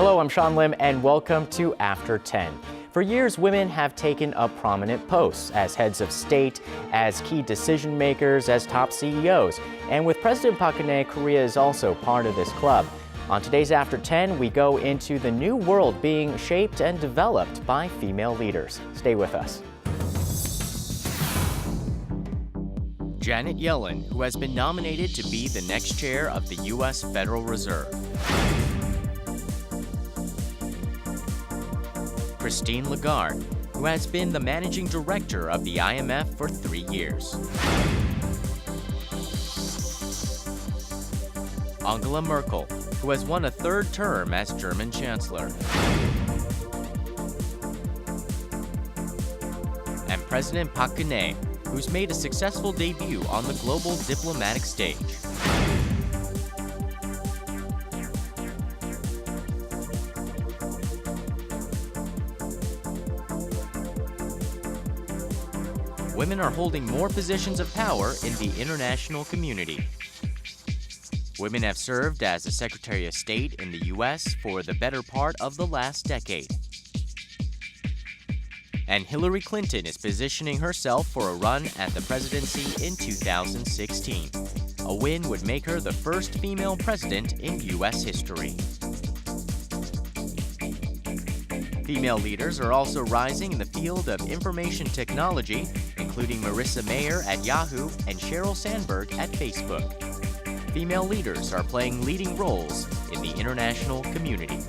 Hello, I'm Sean Lim, and welcome to After 10. For years, women have taken up prominent posts as heads of state, as key decision makers, as top CEOs. And with President Park Geun-hye, Korea is also part of this club. On today's After 10, we go into the new world being shaped and developed by female leaders. Stay with us. Janet Yellen, who has been nominated to be the next chair of the U.S. Federal Reserve. Christine Lagarde, who has been the managing director of the IMF for 3 years. Angela Merkel, who has won a third term as German Chancellor. And President Park Geun-hye, who's made a successful debut on the global diplomatic stage. Women are holding more positions of power in the international community. Women have served as the Secretary of State in the U.S. for the better part of the last decade. And Hillary Clinton is positioning herself for a run at the presidency in 2016. A win would make her the first female president in U.S. history. Female leaders are also rising in the field of information technology, including Marissa Mayer at Yahoo and Sheryl Sandberg at Facebook. Female leaders are playing leading roles in the international community.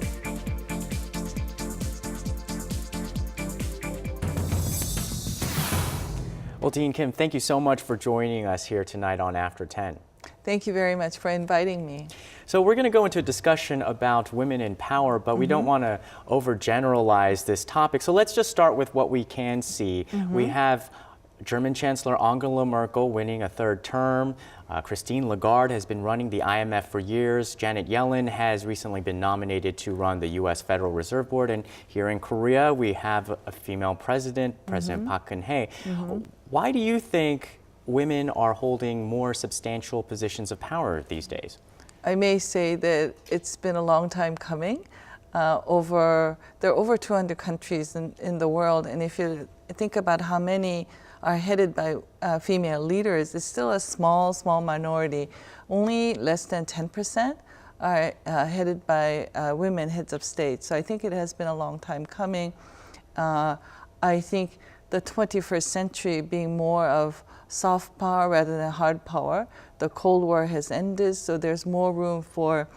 Well, Dean Kim, thank you so much for joining us here tonight on After 10. Thank you very much for inviting me. So we're going to go into a discussion about women in power, but we don't want to overgeneralize this topic. So let's just start with what we can see. We have German Chancellor Angela Merkel winning a third term. Christine Lagarde has been running the IMF for years. Janet Yellen has recently been nominated to run the U.S. Federal Reserve Board. And here in Korea, we have a female president, President Park Geun-hye. Why do you think women are holding more substantial positions of power these days? I may say that it's been a long time coming. There are over 200 countries in the world, and if you think about how many are headed by female leaders, it's still a small minority. Only less than 10% are headed by women heads of state. So I think it has been a long time coming. I think the 21st century being more of soft power rather than hard power. The Cold War has ended, so there's more room for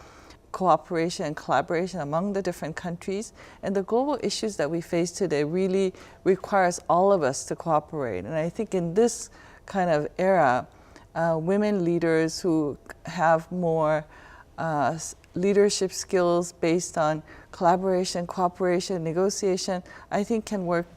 cooperation and collaboration among the different countries. And the global issues that we face today really requires all of us to cooperate. And I think in this kind of era, women leaders who have more leadership skills based on collaboration, cooperation, negotiation, I think can work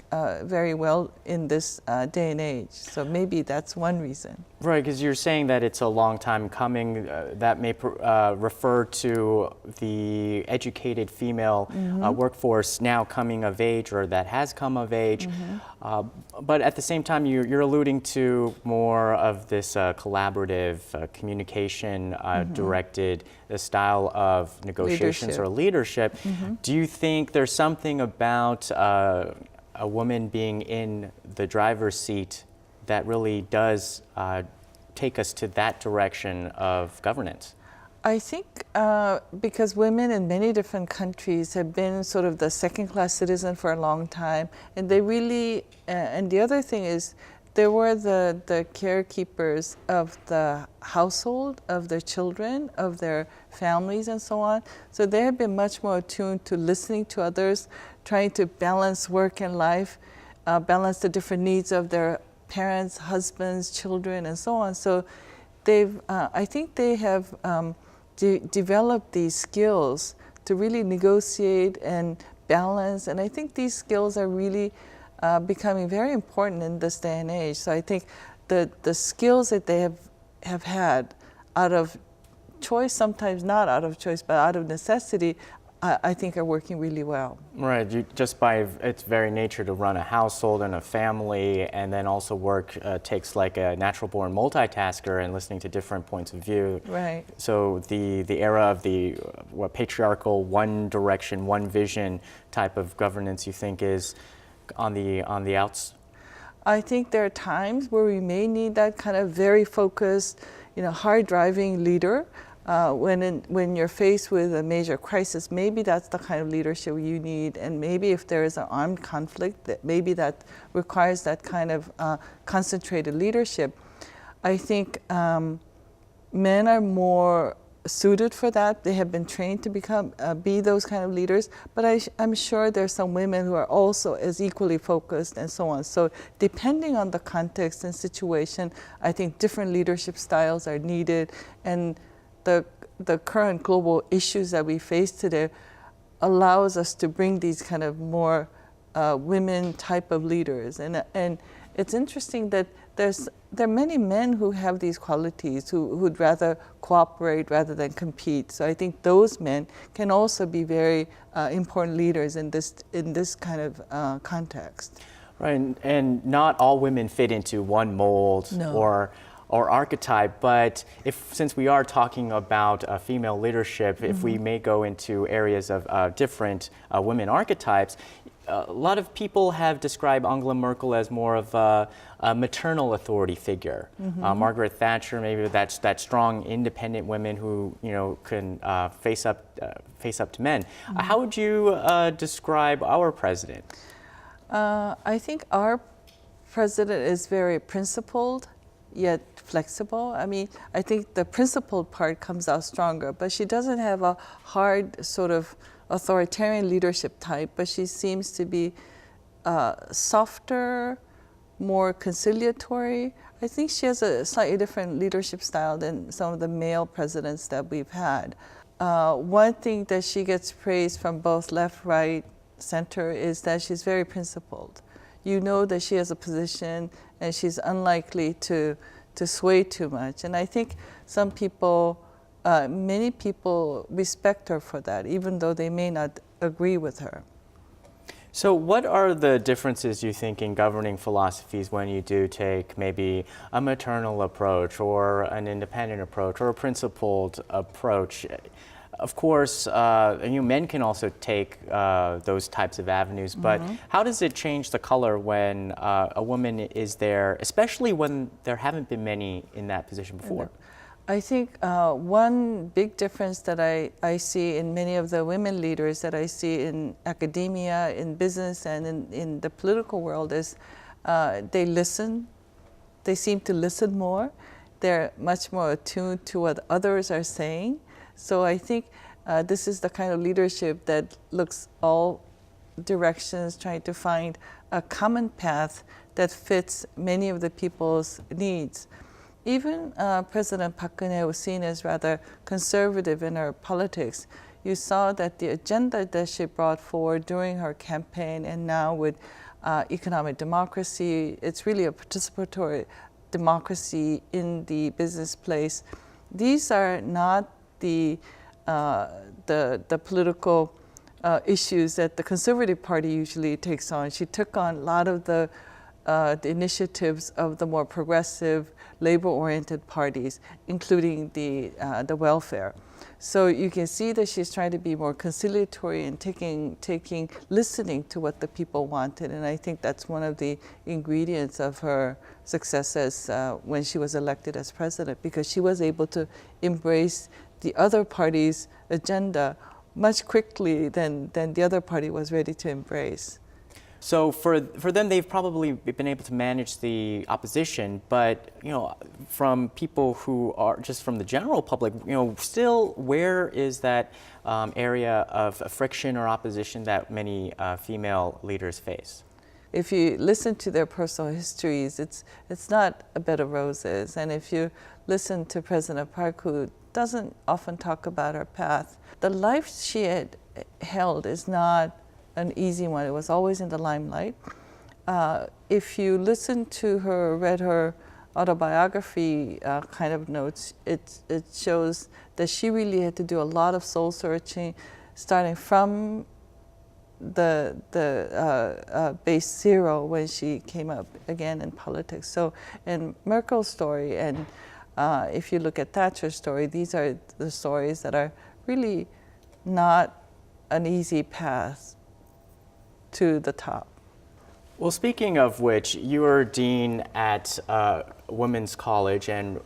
very well in this day and age. So maybe that's one reason. Right, because you're saying that it's a long time coming. That may refer to the educated female workforce now coming of age, or that has come of age. But at the same time, you're alluding to more of this collaborative communication directed style of negotiations or leadership. Do you think there's something about a woman being in the driver's seat that really does take us to that direction of governance? I think because women in many different countries have been sort of the second-class citizen for a long time, and they really, and the other thing is, they were the carekeepers of the household, of their children, of their families, and so on. So they have been much more attuned to listening to others, trying to balance work and life, balance the different needs of their parents, husbands, children, and so on. So I think they have developed these skills to really negotiate and balance. And I think these skills are really becoming very important in this day and age. So I think the skills that they have had out of choice, sometimes not out of choice, but out of necessity, I think are working really well. Right, just by its very nature to run a household and a family, and then also work takes like a natural-born multitasker and listening to different points of view. Right. So the era of the patriarchal, one direction, one vision type of governance, you think, is on the outs? I think there are times where we may need that kind of very focused, hard-driving leader. When you're faced with a major crisis, maybe that's the kind of leadership you need, and maybe if there is an armed conflict, maybe that requires that kind of concentrated leadership. I think men are more suited for that. They have been trained to be those kind of leaders, but I'm sure there's some women who are also as equally focused and so on. So depending on the context and situation, I think different leadership styles are needed, and the current global issues that we face today allows us to bring these kind of more women type of leaders. And it's interesting that there are many men who have these qualities who'd rather cooperate rather than compete. So I think those men can also be very important leaders in this kind of context. Right, and not all women fit into one mold. No. or archetype, but since we are talking about female leadership, if we may go into areas of different women archetypes, a lot of people have described Angela Merkel as more of a maternal authority figure. Margaret Thatcher, maybe that's that strong, independent women who can face up to men. How would you describe our president? I think our president is very principled, yet flexible. I mean, I think the principled part comes out stronger, but she doesn't have a hard sort of authoritarian leadership type, but she seems to be softer, more conciliatory. I think she has a slightly different leadership style than some of the male presidents that we've had. One thing that she gets praised from both left, right, center is that she's very principled. You know that she has a position and she's unlikely to sway too much. And I think some people, many people respect her for that, even though they may not agree with her. So what are the differences, you think, in governing philosophies when you do take maybe a maternal approach or an independent approach or a principled approach? Of course, men can also take those types of avenues, but how does it change the color when a woman is there, especially when there haven't been many in that position before? I think one big difference that I see in many of the women leaders that I see in academia, in business, and in the political world is they listen. They seem to listen more. They're much more attuned to what others are saying. So I think this is the kind of leadership that looks all directions, trying to find a common path that fits many of the people's needs. Even President Park Geun-hye was seen as rather conservative in her politics. You saw that the agenda that she brought forward during her campaign and now with economic democracy, it's really a participatory democracy in the business place. These are not the political issues that the Conservative Party usually takes on. She took on a lot of the initiatives of the more progressive, labor-oriented parties, including the welfare. So you can see that she's trying to be more conciliatory and listening to what the people wanted, and I think that's one of the ingredients of her success as when she was elected as president, because she was able to embrace the other party's agenda much quickly than the other party was ready to embrace. So for them, they've probably been able to manage the opposition, but from people who are just from the general public, still where is that area of friction or opposition that many female leaders face? If you listen to their personal histories, it's not a bed of roses. And if you listen to President Park, who doesn't often talk about her path, the life she had held is not an easy one. It was always in the limelight. If you listen to her, read her autobiography kind of notes, it shows that she really had to do a lot of soul searching, starting from the base zero when she came up again in politics. So in Merkel's story, and if you look at Thatcher's story, these are the stories that are really not an easy path to the top. Well, speaking of which, you are dean at Women's College, and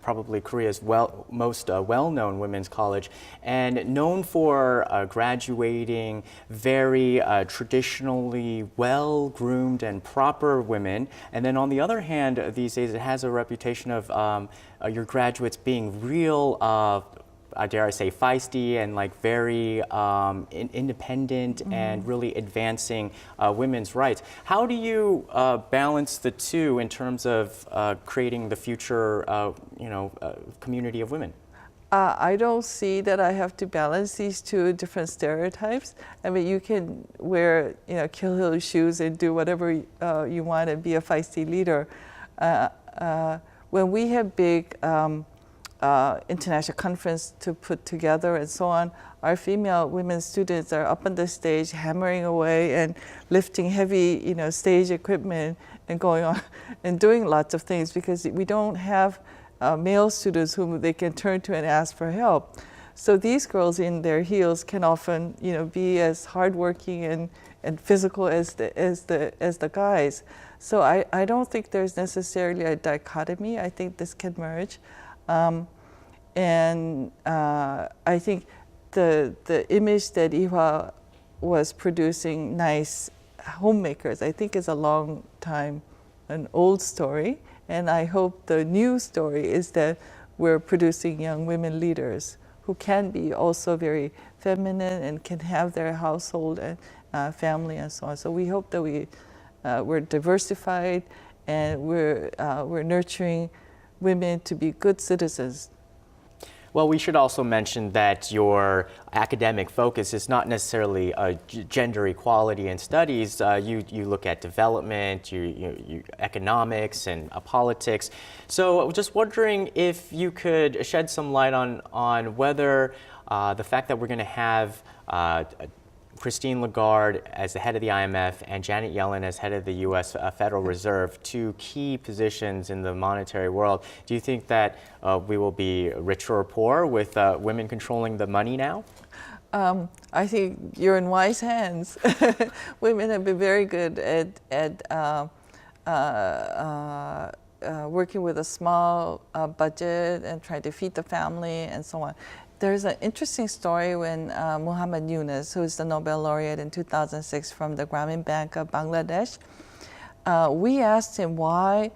probably Korea's most well-known women's college, and known for graduating very traditionally well-groomed and proper women. And then on the other hand, these days it has a reputation of your graduates being real, dare I say, feisty and like very independent and really advancing women's rights. How do you balance the two in terms of creating the future, community of women? I don't see that I have to balance these two different stereotypes. I mean, you can wear, Kill Hill shoes and do whatever you want and be a feisty leader. When we have big international conference to put together and so on, our female women students are up on the stage hammering away and lifting heavy, stage equipment and going on and doing lots of things because we don't have male students whom they can turn to and ask for help. So these girls in their heels can often, be as hardworking and physical as the guys. So I don't think there's necessarily a dichotomy. I think this can merge. And I think the image that Ihwa was producing nice homemakers, I think is a long time, an old story. And I hope the new story is that we're producing young women leaders who can be also very feminine and can have their household and family and so on. So we hope that we're diversified and we're nurturing women to be good citizens. Well, we should also mention that your academic focus is not necessarily gender equality in studies. You look at development, you economics and politics. So just wondering if you could shed some light on whether the fact that we're going to have Christine Lagarde as the head of the IMF and Janet Yellen as head of the U.S. Federal Reserve, two key positions in the monetary world. Do you think that we will be richer or poor with women controlling the money now? I think you're in wise hands. Women have been very good at working with a small budget and trying to feed the family and so on. There's an interesting story when Muhammad Yunus, who is the Nobel laureate in 2006 from the Grameen Bank of Bangladesh, we asked him why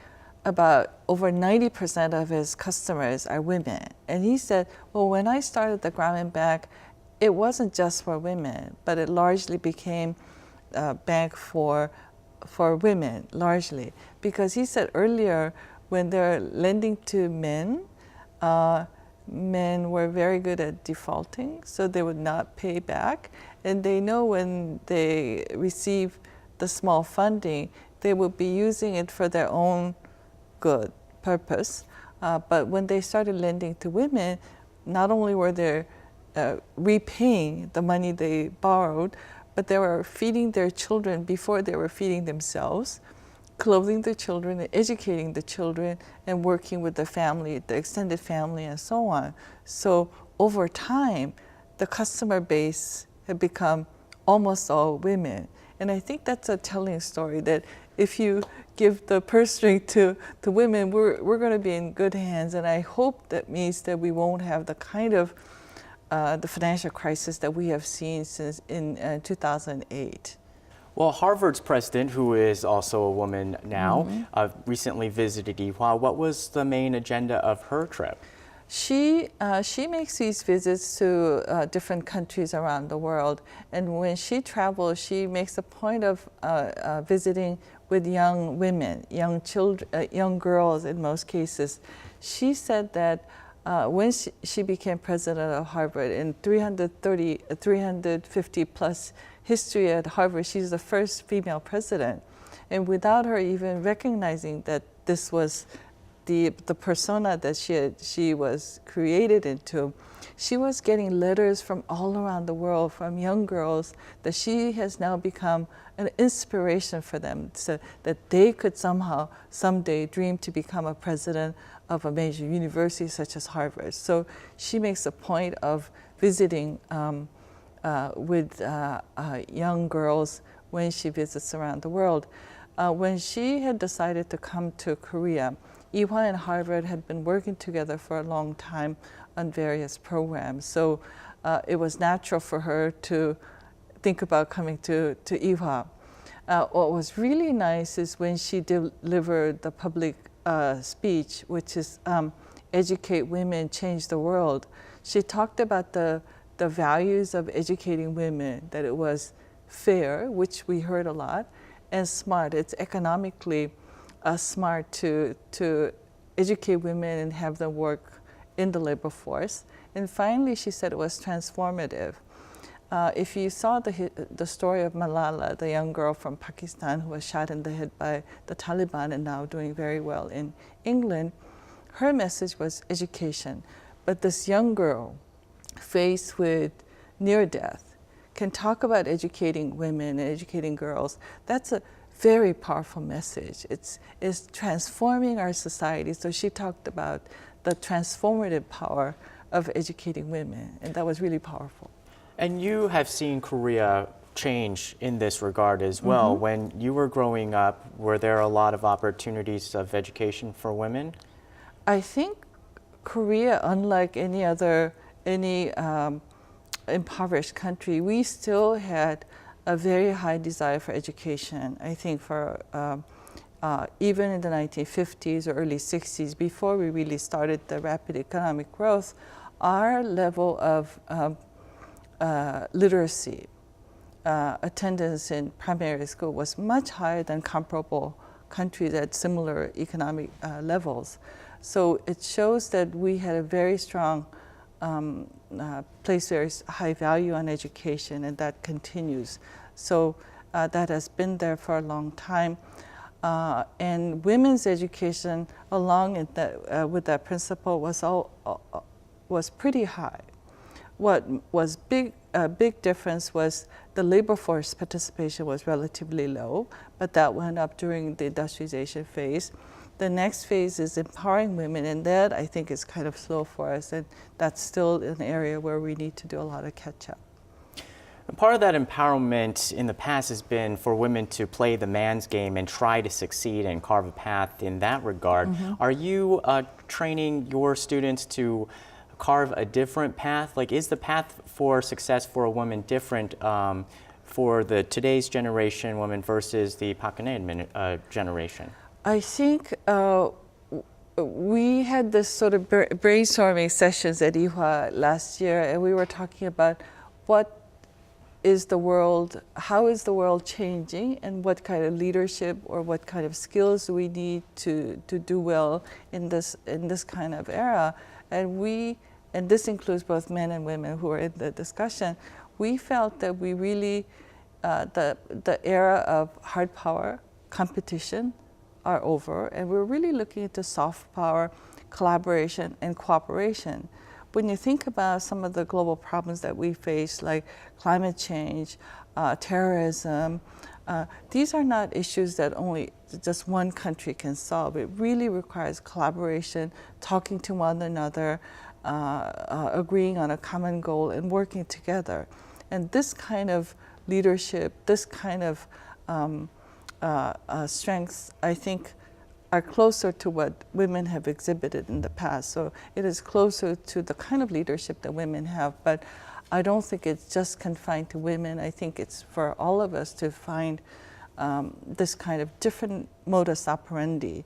about over 90% of his customers are women. And he said, well, when I started the Grameen Bank, it wasn't just for women, but it largely became a bank for women, largely. Because he said earlier, when they're lending to men, men were very good at defaulting, so they would not pay back. And they know when they receive the small funding, they would be using it for their own good purpose. But when they started lending to women, not only were they repaying the money they borrowed, but they were feeding their children before they were feeding themselves, clothing the children, and educating the children, and working with the family, the extended family, and so on. So over time, the customer base had become almost all women. And I think that's a telling story, that if you give the purse string to women, we're going to be in good hands. And I hope that means that we won't have the kind of the financial crisis that we have seen since in 2008. Well, Harvard's president, who is also a woman now, recently visited Ihwa. What was the main agenda of her trip? She makes these visits to different countries around the world, and when she travels, she makes a point of visiting with young women, young children, young girls in most cases. She said that when she became president of Harvard in 350 plus history at Harvard, she's the first female president. And without her even recognizing that this was the persona that she was created into, she was getting letters from all around the world from young girls that she has now become an inspiration for them, so that they could somehow someday dream to become a president of a major university such as Harvard. So she makes a point of visiting with young girls when she visits around the world. When she had decided to come to Korea, Ewha and Harvard had been working together for a long time on various programs. So it was natural for her to think about coming to Ewha. What was really nice is when she delivered the public speech, which is Educate Women, Change the World. She talked about the values of educating women, that it was fair, which we heard a lot, and smart. It's economically smart to educate women and have them work in the labor force. And finally, she said it was transformative. If you saw the story of Malala, the young girl from Pakistan who was shot in the head by the Taliban and now doing very well in England, her message was education. But this young girl, faced with near death, can talk about educating women and educating girls. That's a very powerful message. It's transforming our society. So she talked about the transformative power of educating women, and that was really powerful. And you have seen Korea change in this regard as well. Mm-hmm. When you were growing up, were there a lot of opportunities of education for women? I think Korea, unlike any impoverished country, we still had a very high desire for education. I think for even in the 1950s or early 60s, before we really started the rapid economic growth, our level of literacy, attendance in primary school was much higher than comparable countries at similar economic levels. So it shows that we had a very strong place very high value on education, and that continues. So that has been there for a long time. And women's education, along with that principle, was pretty high. What was a big difference was the labor force participation was relatively low, but that went up during the industrialization phase. The next phase is empowering women, and that I think is kind of slow for us, and that's still an area where we need to do a lot of catch up. Part of that empowerment in the past has been for women to play the man's game and try to succeed and carve a path in that regard. Mm-hmm. Are you training your students to carve a different path? Like, is the path for success for a woman different for the today's generation woman versus the Park Geun-hye generation? I think we had this sort of brainstorming sessions at Ewha last year, and we were talking about how is the world changing, and what kind of leadership or what kind of skills we need to do well in this kind of era. And this includes both men and women who are in the discussion. We felt that we really, the era of hard power, competition are over, and we're really looking into soft power, collaboration, and cooperation. When you think about some of the global problems that we face, like climate change, terrorism, these are not issues that only just one country can solve. It really requires collaboration, talking to one another, agreeing on a common goal, and working together. And this kind of leadership, this kind of strengths, I think, are closer to what women have exhibited in the past. So it is closer to the kind of leadership that women have, but I don't think it's just confined to women. I think it's for all of us to find this kind of different modus operandi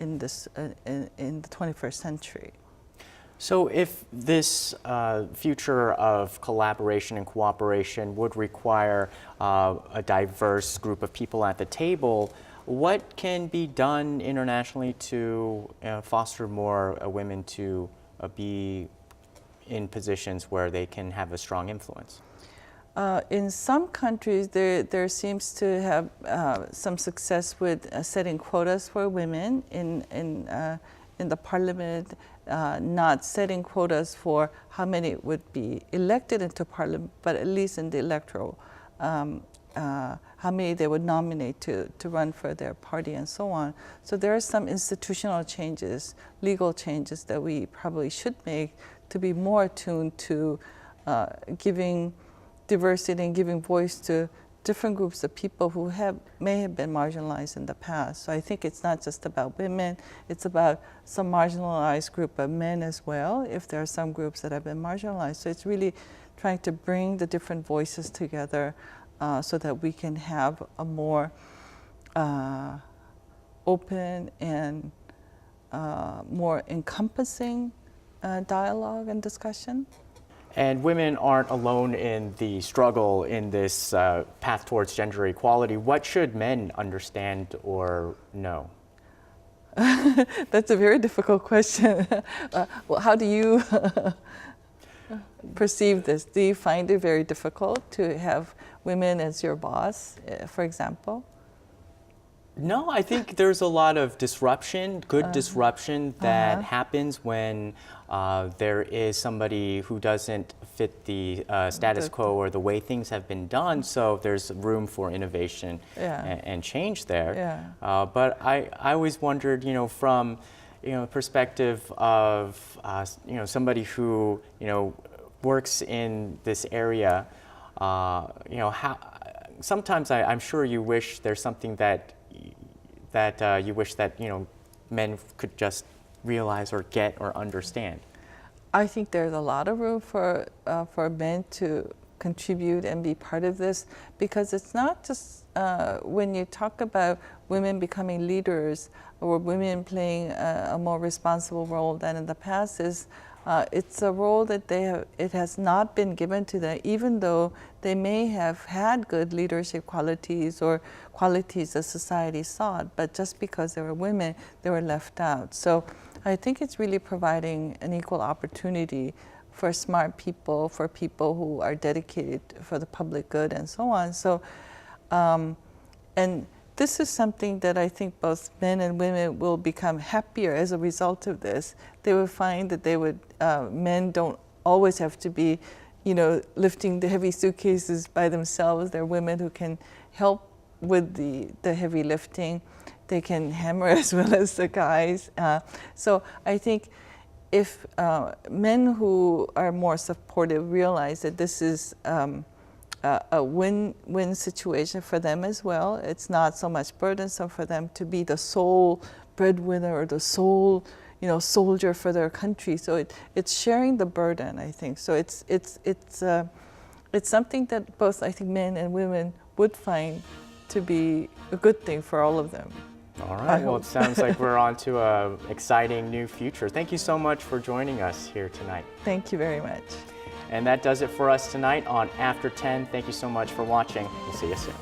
in the 21st century. So if this future of collaboration and cooperation would require a diverse group of people at the table, what can be done internationally to foster more women to be in positions where they can have a strong influence? In some countries, there seems to have some success with setting quotas for women in the parliament, not setting quotas for how many would be elected into parliament, but at least in the electoral, how many they would nominate to run for their party and so on. So there are some institutional changes, legal changes that we probably should make to be more attuned to giving diversity and giving voice to different groups of people who may have been marginalized in the past. So I think it's not just about women, it's about some marginalized group of men as well, if there are some groups that have been marginalized. So it's really trying to bring the different voices together so that we can have a more open and more encompassing dialogue and discussion. And women aren't alone in the struggle in this path towards gender equality. What should men understand or know? That's a very difficult question. Well, how do you perceive this? Do you find it very difficult to have women as your boss, for example? No, I think there's a lot of disruption, good disruption that happens when there is somebody who doesn't fit the status quo or the way things have been done. So there's room for innovation and change there. Yeah. But I always wondered, from perspective of somebody who works in this area, how sometimes I'm sure you wish there's something that you wish that men could just realize or get or understand. I think there's a lot of room for men to contribute and be part of this, because it's not just when you talk about women becoming leaders or women playing a more responsible role than in the past, it's a role that it has not been given to them, even though they may have had good leadership qualities or qualities that society sought, but just because they were women, they were left out. So I think it's really providing an equal opportunity for smart people, for people who are dedicated for the public good and so on. So, and this is something that I think both men and women will become happier as a result of this. They will find that men don't always have to be, lifting the heavy suitcases by themselves. There are women who can help with the heavy lifting. They can hammer as well as the guys. So I think if men who are more supportive realize that this is a win-win situation for them as well. It's not so much burdensome for them to be the sole breadwinner or the sole, soldier for their country. So it's sharing the burden, I think. So it's something that both, I think, men and women would find to be a good thing for all of them. All right. Well, it sounds like we're on to an exciting new future. Thank you so much for joining us here tonight. Thank you very much. And that does it for us tonight on After 10. Thank you so much for watching. We'll see you soon.